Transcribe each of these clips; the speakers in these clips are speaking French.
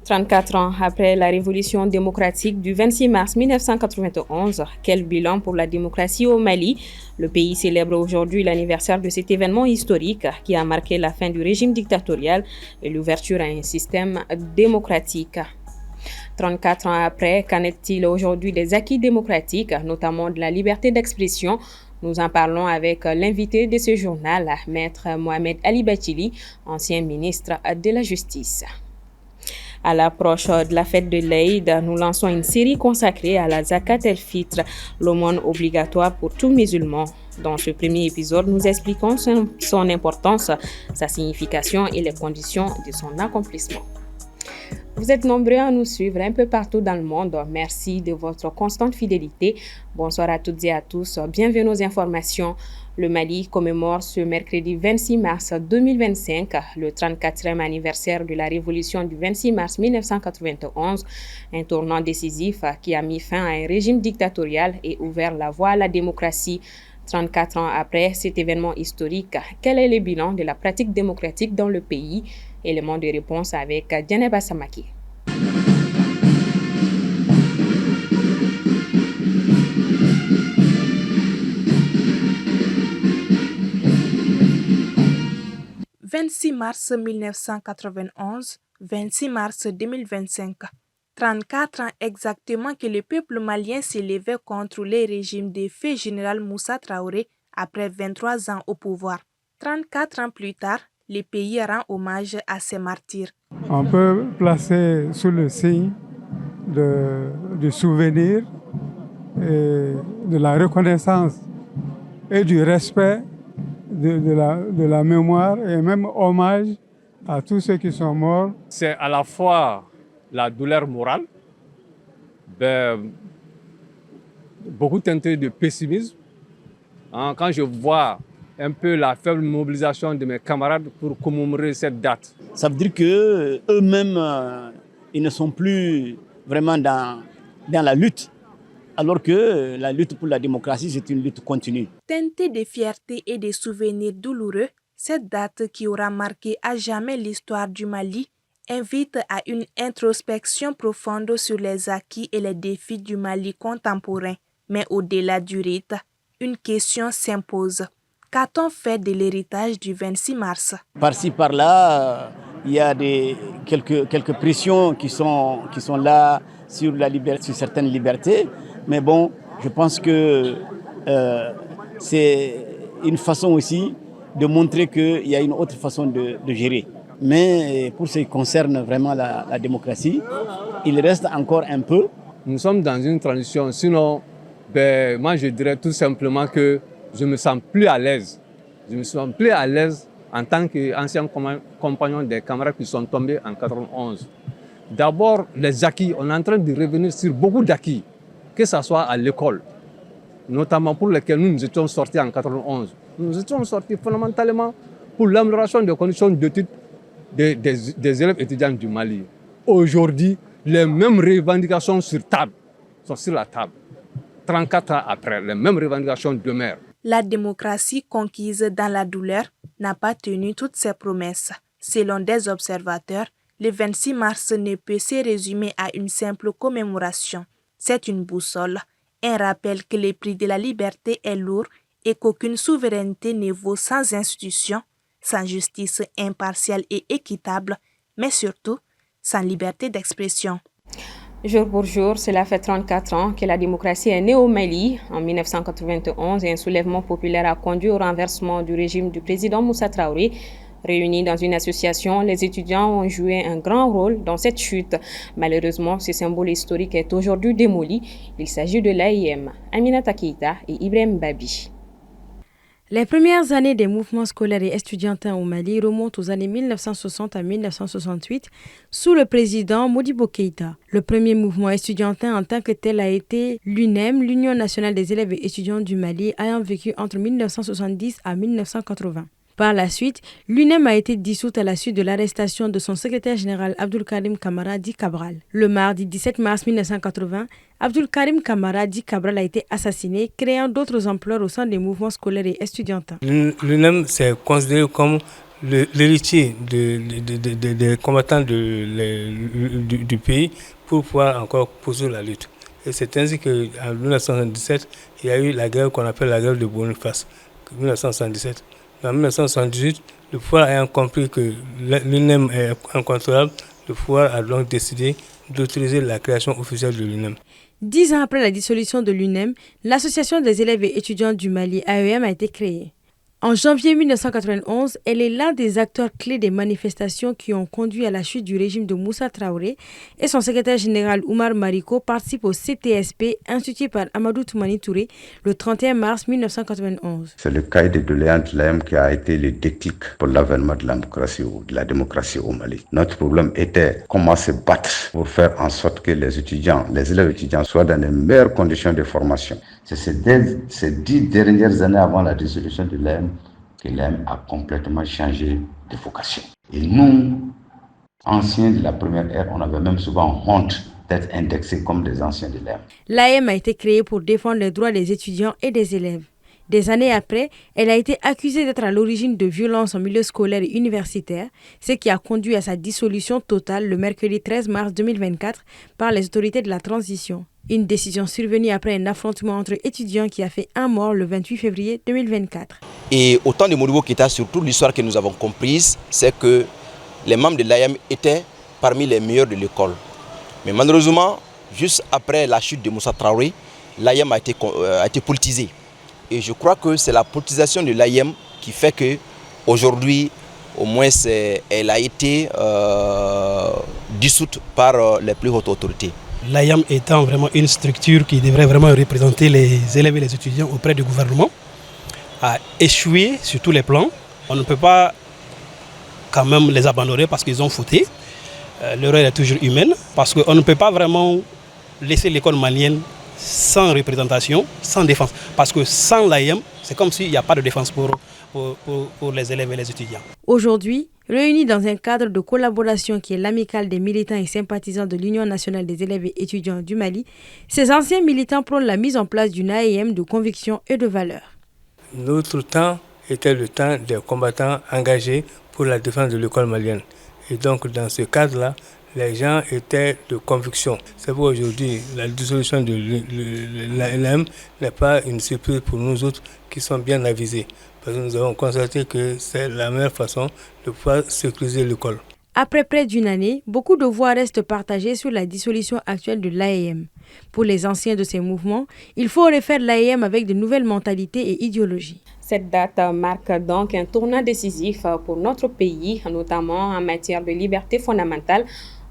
34 ans après la révolution démocratique du 26 mars 1991, quel bilan pour la démocratie au Mali? Le pays célèbre aujourd'hui l'anniversaire de cet événement historique qui a marqué la fin du régime dictatorial et l'ouverture à un système démocratique. 34 ans après, qu'en est-il aujourd'hui des acquis démocratiques, notamment de la liberté d'expression? Nous en parlons avec l'invité de ce journal, Maître Mohamed Ali Bachili, ancien ministre de la Justice. À l'approche de la fête de l'Aïd, nous lançons une série consacrée à la Zakat el-Fitr, l'aumône obligatoire pour tout musulman. Dans ce premier épisode, nous expliquons son importance, sa signification et les conditions de son accomplissement. Vous êtes nombreux à nous suivre un peu partout dans le monde. Merci de votre constante fidélité. Bonsoir à toutes et à tous. Bienvenue aux informations. Le Mali commémore ce mercredi 26 mars 2025 le 34e anniversaire de la révolution du 26 mars 1991, un tournant décisif qui a mis fin à un régime dictatorial et ouvert la voie à la démocratie. 34 ans après cet événement historique, quel est le bilan de la pratique démocratique dans le pays? Élément de réponse avec Djeneba Samaki. « 26 mars 1991, 26 mars 2025. 34 ans exactement que le peuple malien s'élevait contre le régime de feu général Moussa Traoré après 23 ans au pouvoir. 34 ans plus tard, le pays rend hommage à ses martyrs. On peut placer sous le signe du souvenir et de la reconnaissance et du respect de la mémoire et même hommage à tous ceux qui sont morts. C'est à la fois la douleur morale, beaucoup teinté de pessimisme. Quand je vois un peu la faible mobilisation de mes camarades pour commémorer cette date. Ça veut dire qu'eux-mêmes, ils ne sont plus vraiment dans la lutte, alors que la lutte pour la démocratie, c'est une lutte continue. Teintée de fierté et de souvenirs douloureux, cette date qui aura marqué à jamais l'histoire du Mali invite à une introspection profonde sur les acquis et les défis du Mali contemporain. Mais au-delà du rite, une question s'impose. Qu'a-t-on fait de l'héritage du 26 mars? Par-ci, par-là, il y a quelques pressions qui sont là sur certaines libertés. Mais bon, je pense que c'est une façon aussi de montrer qu'il y a une autre façon de gérer. Mais pour ce qui concerne vraiment la démocratie, il reste encore un peu. Nous sommes dans une transition. Sinon, moi je dirais tout simplement que je me sens plus à l'aise. Je me sens plus à l'aise en tant qu'ancien compagnon des camarades qui sont tombés en 91. D'abord, les acquis. On est en train de revenir sur beaucoup d'acquis, que ce soit à l'école, notamment pour lesquels nous étions sortis en 91. Nous étions sortis fondamentalement pour l'amélioration des conditions d'études des élèves étudiants du Mali. Aujourd'hui, les mêmes revendications sont sur la table. 34 ans après, les mêmes revendications demeurent. La démocratie conquise dans la douleur n'a pas tenu toutes ses promesses. Selon des observateurs, le 26 mars ne peut se résumer à une simple commémoration. C'est une boussole, un rappel que le prix de la liberté est lourd et qu'aucune souveraineté ne vaut sans institution, sans justice impartiale et équitable, mais surtout sans liberté d'expression. Jour pour jour, cela fait 34 ans que la démocratie est née au Mali. En 1991, un soulèvement populaire a conduit au renversement du régime du président Moussa Traoré. Réunis dans une association, les étudiants ont joué un grand rôle dans cette chute. Malheureusement, ce symbole historique est aujourd'hui démoli. Il s'agit de l'AIM, Aminata Keïta et Ibrahim Babi. Les premières années des mouvements scolaires et estudiantins au Mali remontent aux années 1960 à 1968 sous le président Modibo Keïta. Le premier mouvement estudiantin en tant que tel a été l'UNEM, l'Union nationale des élèves et étudiants du Mali, ayant vécu entre 1970 à 1980. Par la suite, l'UNEM a été dissoute à la suite de l'arrestation de son secrétaire général Abdul Karim Kamara dit Cabral. Le mardi 17 mars 1980, Abdul Karim Kamara dit Cabral a été assassiné, créant d'autres ampleurs au sein des mouvements scolaires et estudiantins. L'UNEM s'est considéré comme l'héritier des combattants du pays pour pouvoir encore poursuivre la lutte. Et c'est ainsi qu'en 1977, il y a eu la guerre qu'on appelle la guerre de Boniface, 1977. En 1978, le pouvoir ayant compris que l'UNEM est incontrôlable, le pouvoir a donc décidé d'autoriser la création officielle de l'UNEM. 10 ans après la dissolution de l'UNEM, l'Association des élèves et étudiants du Mali, AEM, a été créée. En janvier 1991, elle est l'un des acteurs clés des manifestations qui ont conduit à la chute du régime de Moussa Traoré, et son secrétaire général Oumar Mariko participe au CTSP institué par Amadou Toumani Touré le 31 mars 1991. C'est le cahier de doléances de l'AEM qui a été le déclic pour l'avènement de la démocratie au Mali. Notre problème était comment se battre pour faire en sorte que les élèves étudiants soient dans les meilleures conditions de formation. C'est ces 10 dernières années avant la dissolution de l'AEM que l'AEM a complètement changé de vocation. Et nous, anciens de la première ère, on avait même souvent honte d'être indexés comme des anciens de l'AEM. L'AEM a été créée pour défendre les droits des étudiants et des élèves. Des années après, elle a été accusée d'être à l'origine de violences en milieu scolaire et universitaire, ce qui a conduit à sa dissolution totale le mercredi 13 mars 2024 par les autorités de la transition. Une décision survenue après un affrontement entre étudiants qui a fait un mort le 28 février 2024. Et au temps de Modibo Keïta, surtout l'histoire que nous avons comprise, c'est que les membres de l'AEM étaient parmi les meilleurs de l'école. Mais malheureusement, juste après la chute de Moussa Traoré, l'AEM a été politisée. Et je crois que c'est la politisation de l'AEM qui fait qu'aujourd'hui, au moins, elle a été dissoute par les plus hautes autorités. L'AEM étant vraiment une structure qui devrait vraiment représenter les élèves et les étudiants auprès du gouvernement, a échoué sur tous les plans. On ne peut pas quand même les abandonner parce qu'ils ont fauté. L'erreur est toujours humaine parce qu'on ne peut pas vraiment laisser l'école malienne sans représentation, sans défense. Parce que sans l'AEM, c'est comme s'il n'y a pas de défense pour les élèves et les étudiants. Aujourd'hui, réunis dans un cadre de collaboration qui est l'amicale des militants et sympathisants de l'Union nationale des élèves et étudiants du Mali, ces anciens militants prônent la mise en place d'une AEM de conviction et de valeur. Notre temps était le temps des combattants engagés pour la défense de l'école malienne. Et donc, dans ce cadre-là, les gens étaient de conviction. C'est pour aujourd'hui, la dissolution de l'AEM n'est pas une surprise pour nous autres qui sommes bien avisés. Parce que nous avons constaté que c'est la meilleure façon de pouvoir sécuriser l'école. Après près d'une année, beaucoup de voix restent partagées sur la dissolution actuelle de l'AEM. Pour les anciens de ces mouvements, il faut refaire l'AEM avec de nouvelles mentalités et idéologies. Cette date marque donc un tournant décisif pour notre pays, notamment en matière de liberté fondamentale.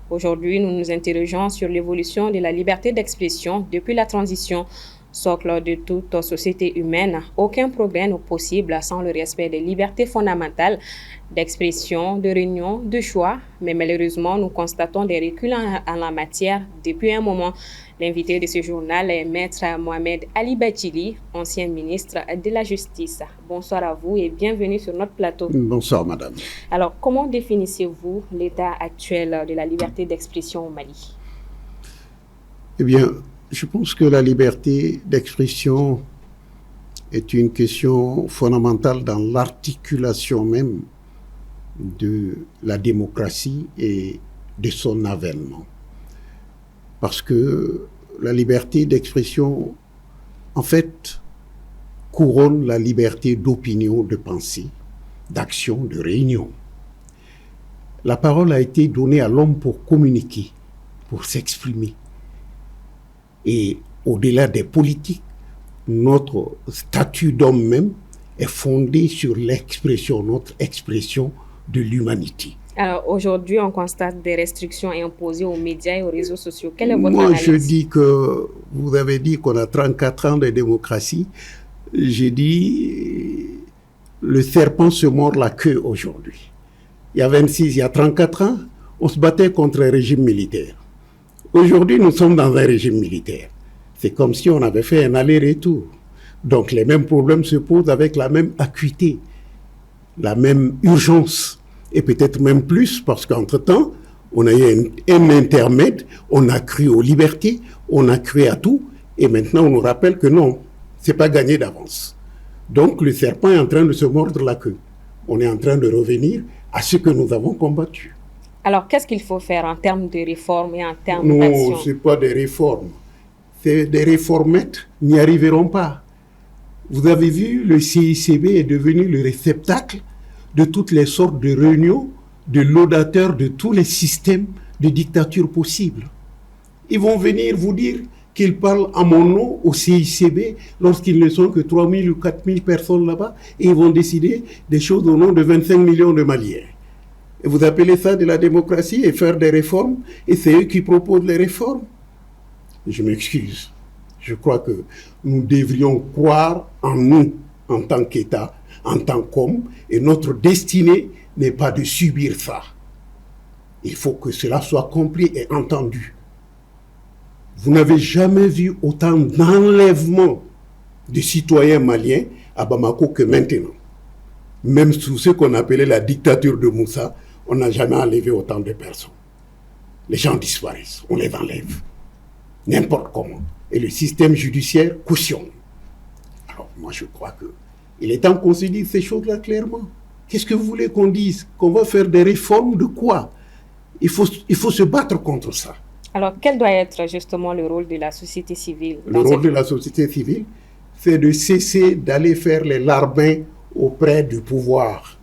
Aujourd'hui, nous nous interrogeons sur l'évolution de la liberté d'expression depuis la transition. Socle de toute société humaine, aucun progrès n'est possible sans le respect des libertés fondamentales d'expression, de réunion, de choix. Mais malheureusement, nous constatons des reculs en la matière depuis un moment. L'invité de ce journal est Maître Mohamed Ali Bathily, ancien ministre de la Justice. Bonsoir à vous et bienvenue sur notre plateau. Bonsoir, madame. Alors, comment définissez-vous l'état actuel de la liberté d'expression au Mali? Eh bien, je pense que la liberté d'expression est une question fondamentale dans l'articulation même de la démocratie et de son avènement. Parce que la liberté d'expression, en fait, couronne la liberté d'opinion, de pensée, d'action, de réunion. La parole a été donnée à l'homme pour communiquer, pour s'exprimer. Et au-delà des politiques, notre statut d'homme même est fondé sur l'expression, notre expression de l'humanité. Alors aujourd'hui, on constate des restrictions imposées aux médias et aux réseaux sociaux. Quelle est votre Moi, analyse? je dis que vous avez dit qu'on a 34 ans de démocratie. J'ai dit le serpent se mord la queue aujourd'hui. Il y a 26, il y a 34 ans, on se battait contre un régime militaire. Aujourd'hui, nous sommes dans un régime militaire. C'est comme si on avait fait un aller-retour. Donc les mêmes problèmes se posent avec la même acuité, la même urgence. Et peut-être même plus, parce qu'entre-temps, on a eu un intermède, on a cru aux libertés, on a cru à tout, et maintenant on nous rappelle que non, c'est pas gagné d'avance. Donc le serpent est en train de se mordre la queue. On est en train de revenir à ce que nous avons combattu. Alors, qu'est-ce qu'il faut faire en termes de réformes et en termes d'action? Non, ce n'est pas des réformes. Des réformettes n'y arriveront pas. Vous avez vu, le CICB est devenu le réceptacle de toutes les sortes de réunions, de laudateurs de tous les systèmes de dictature possibles. Ils vont venir vous dire qu'ils parlent à mon nom au CICB lorsqu'ils ne sont que 3 000 ou 4 000 personnes là-bas et ils vont décider des choses au nom de 25 millions de Maliens. Et vous appelez ça de la démocratie et faire des réformes et c'est eux qui proposent les réformes? Je m'excuse. Je crois que nous devrions croire en nous en tant qu'État, en tant qu'homme, et notre destinée n'est pas de subir ça. Il faut que cela soit compris et entendu. Vous n'avez jamais vu autant d'enlèvements de citoyens maliens à Bamako que maintenant. Même sous ce qu'on appelait la dictature de Moussa, on n'a jamais enlevé autant de personnes. Les gens disparaissent, on les enlève. N'importe comment. Et le système judiciaire cautionne. Alors moi je crois qu'il est temps qu'on se dise ces choses-là clairement. Qu'est-ce que vous voulez qu'on dise? Qu'on va faire des réformes de quoi? Il faut se battre contre ça. Alors quel doit être justement le rôle de la société civile? Le rôle de la société civile, c'est de cesser d'aller faire les larbins auprès du pouvoir.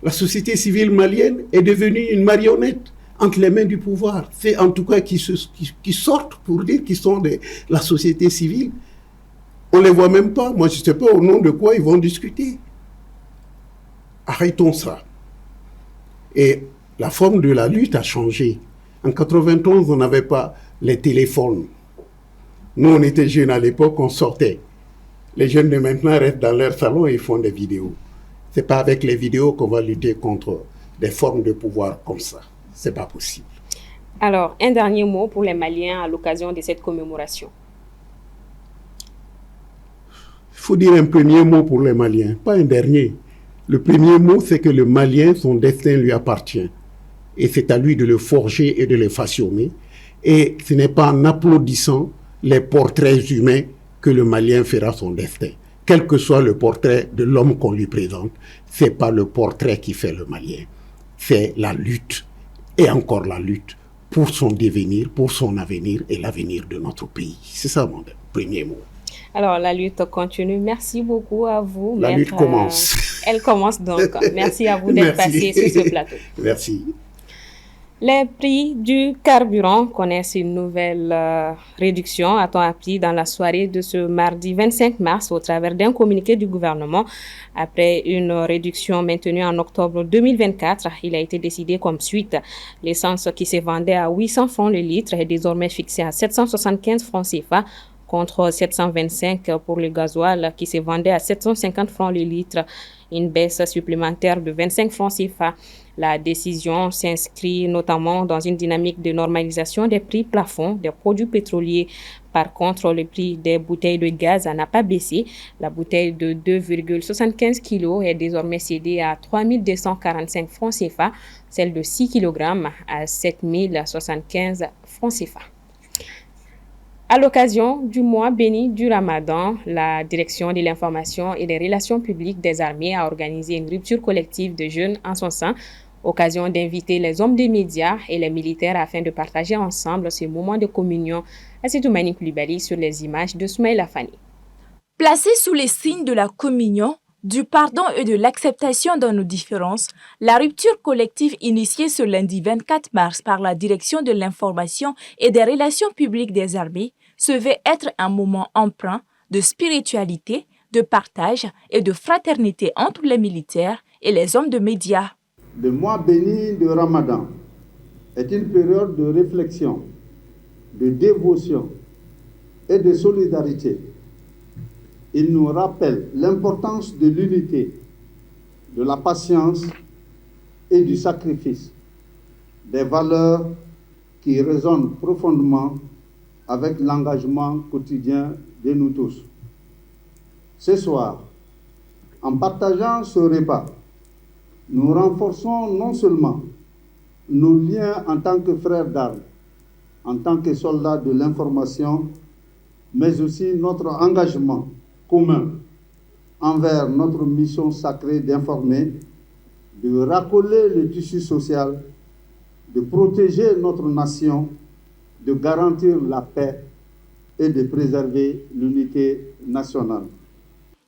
La société civile malienne est devenue une marionnette entre les mains du pouvoir. C'est en tout cas qui sortent pour dire qu'ils sont de la société civile. On ne les voit même pas. Moi, je ne sais pas au nom de quoi ils vont discuter. Arrêtons ça. Et la forme de la lutte a changé. En 91, on n'avait pas les téléphones. Nous, on était jeunes à l'époque, on sortait. Les jeunes de maintenant restent dans leur salon et ils font des vidéos. Ce n'est pas avec les vidéos qu'on va lutter contre des formes de pouvoir comme ça. Ce n'est pas possible. Alors, un dernier mot pour les Maliens à l'occasion de cette commémoration. Il faut dire un premier mot pour les Maliens, pas un dernier. Le premier mot, c'est que le Malien, son destin lui appartient. Et c'est à lui de le forger et de le façonner. Et ce n'est pas en applaudissant les portraits humains que le Malien fera son destin. Quel que soit le portrait de l'homme qu'on lui présente, ce n'est pas le portrait qui fait le Malien. C'est la lutte, et encore la lutte, pour son devenir, pour son avenir et l'avenir de notre pays. C'est ça mon premier mot. Alors, la lutte continue. Merci beaucoup à vous. La lutte commence. Elle commence donc. Merci à vous d'être passé sur ce plateau. Merci. Les prix du carburant connaissent une nouvelle réduction, a-t-on appris dans la soirée de ce mardi 25 mars au travers d'un communiqué du gouvernement. Après une réduction maintenue en octobre 2024, il a été décidé comme suite. L'essence qui se vendait à 800 francs le litre est désormais fixée à 775 francs CFA contre 725 pour le gasoil qui se vendait à 750 francs le litre, une baisse supplémentaire de 25 francs CFA. La décision s'inscrit notamment dans une dynamique de normalisation des prix plafonds des produits pétroliers. Par contre, le prix des bouteilles de gaz n'a pas baissé. La bouteille de 2,75 kg est désormais cédée à 3 245 francs CFA, celle de 6 kg à 7 075 francs CFA. À l'occasion du mois béni du Ramadan, la Direction de l'information et des relations publiques des armées a organisé une rupture collective de jeûne en son sein, occasion d'inviter les hommes des médias et les militaires afin de partager ensemble ce moment de communion. Assitoumani Koulibaly sur les images de Soumaïla Fani. Placés sous les signes de la communion, du pardon et de l'acceptation de nos différences, la rupture collective initiée ce lundi 24 mars par la Direction de l'information et des relations publiques des armées se veut être un moment empreint de spiritualité, de partage et de fraternité entre les militaires et les hommes de médias. Le mois béni de Ramadan est une période de réflexion, de dévotion et de solidarité. Il nous rappelle l'importance de l'unité, de la patience et du sacrifice, des valeurs qui résonnent profondément avec l'engagement quotidien de nous tous. Ce soir, en partageant ce repas, nous renforçons non seulement nos liens en tant que frères d'armes, en tant que soldats de l'information, mais aussi notre engagement commun envers notre mission sacrée d'informer, de racoler le tissu social, de protéger notre nation, de garantir la paix et de préserver l'unité nationale.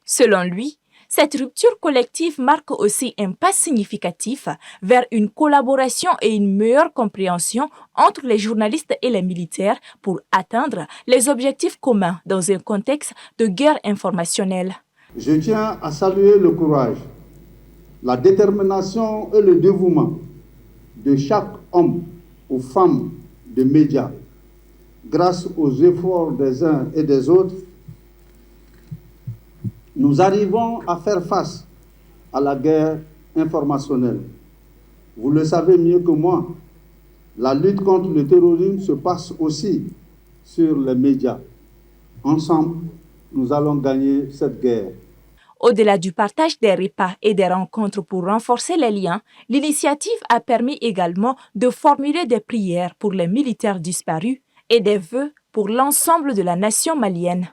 Selon lui, cette rupture collective marque aussi un pas significatif vers une collaboration et une meilleure compréhension entre les journalistes et les militaires pour atteindre les objectifs communs dans un contexte de guerre informationnelle. Je tiens à saluer le courage, la détermination et le dévouement de chaque homme ou femme de médias. Grâce aux efforts des uns et des autres, nous arrivons à faire face à la guerre informationnelle. Vous le savez mieux que moi, la lutte contre le terrorisme se passe aussi sur les médias. Ensemble, nous allons gagner cette guerre. Au-delà du partage des repas et des rencontres pour renforcer les liens, l'initiative a permis également de formuler des prières pour les militaires disparus et des vœux pour l'ensemble de la nation malienne.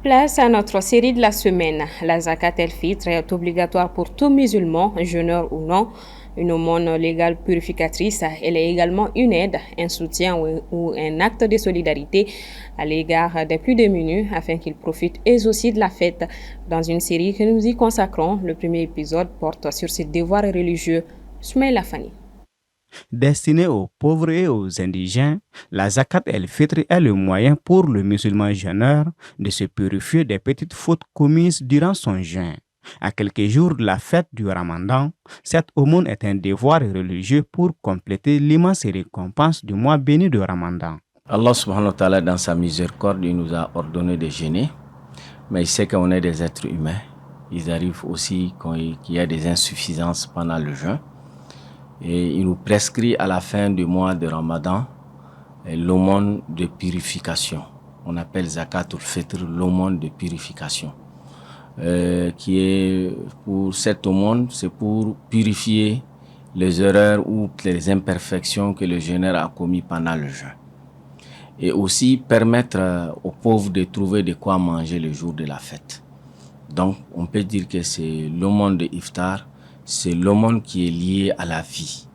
Place à notre série de la semaine. La zakat el-fitr est obligatoire pour tout musulman, jeûneur ou non. Une aumône légale purificatrice, elle est également une aide, un soutien ou un acte de solidarité à l'égard des plus démunis afin qu'ils profitent eux aussi de la fête. Dans une série que nous y consacrons, le premier épisode porte sur ces devoirs religieux. Soumaïla Fani. Destinée aux pauvres et aux indigènes, la zakat el-fitr est le moyen pour le musulman jeûneur de se purifier des petites fautes commises durant son jeûne. À quelques jours de la fête du Ramadan, cette aumône est un devoir religieux pour compléter l'immense récompense du mois béni de Ramadan. Allah subhanahu wa ta'ala, dans sa miséricorde, il nous a ordonné de jeûner, mais il sait qu'on est des êtres humains. Il arrive aussi qu'il y a des insuffisances pendant le jeûne. Et il nous prescrit à la fin du mois de Ramadan l'aumône de purification. On appelle Zakatul Fitr l'aumône de purification. Qui est pour cette aumône, c'est pour purifier les erreurs ou les imperfections que le jeûneur a commis pendant le jeûne. Et aussi permettre aux pauvres de trouver de quoi manger le jour de la fête. Donc on peut dire que c'est l'aumône de Iftar, c'est l'aumône qui est lié à la vie.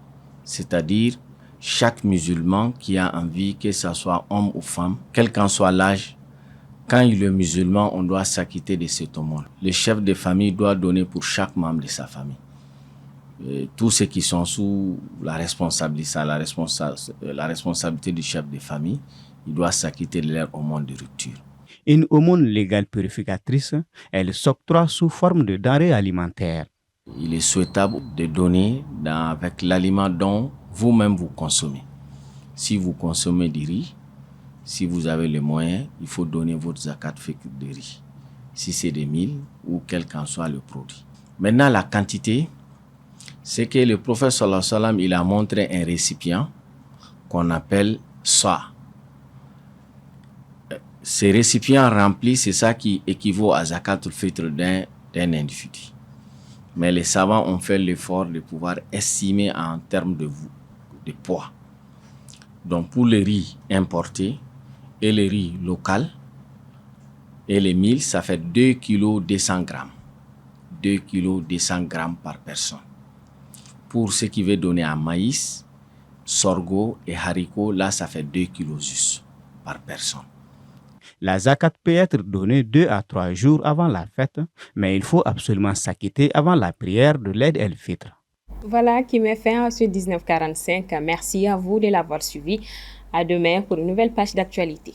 C'est-à-dire chaque musulman qui a envie, que ce soit homme ou femme, quel qu'en soit l'âge, quand il est musulman, on doit s'acquitter de cet aumône. Le chef de famille doit donner pour chaque membre de sa famille. Et tous ceux qui sont sous la responsabilité du chef de famille, il doit s'acquitter de leur aumône de rupture. Une aumône légale purificatrice, elle s'octroie sous forme de denrées alimentaires. Il est souhaitable de donner avec l'aliment dont vous-même vous consommez. Si vous consommez du riz, si vous avez les moyens, il faut donner votre zakat de riz. Si c'est des mil ou quel qu'en soit le produit. Maintenant, la quantité, c'est que le prophète sallallahu alayhi wa sallam, il a montré un récipient qu'on appelle sa. Ces récipients remplis, c'est ça qui équivaut à zakatul fitr d'un individu. Mais les savants ont fait l'effort de pouvoir estimer en termes de poids. Donc pour le riz importé et le riz local et les mil, ça fait 2 kg 200 grammes. 2 kg 200 grammes par personne. Pour ce qui veut donner en maïs, sorgho et haricots, là ça fait 2 kg juste par personne. La zakat peut être donnée 2 à 3 jours avant la fête, mais il faut absolument s'acquitter avant la prière de l'Eid el-Fitr. Voilà qui met fin à ce 1945. Merci à vous de l'avoir suivi. À demain pour une nouvelle page d'actualité.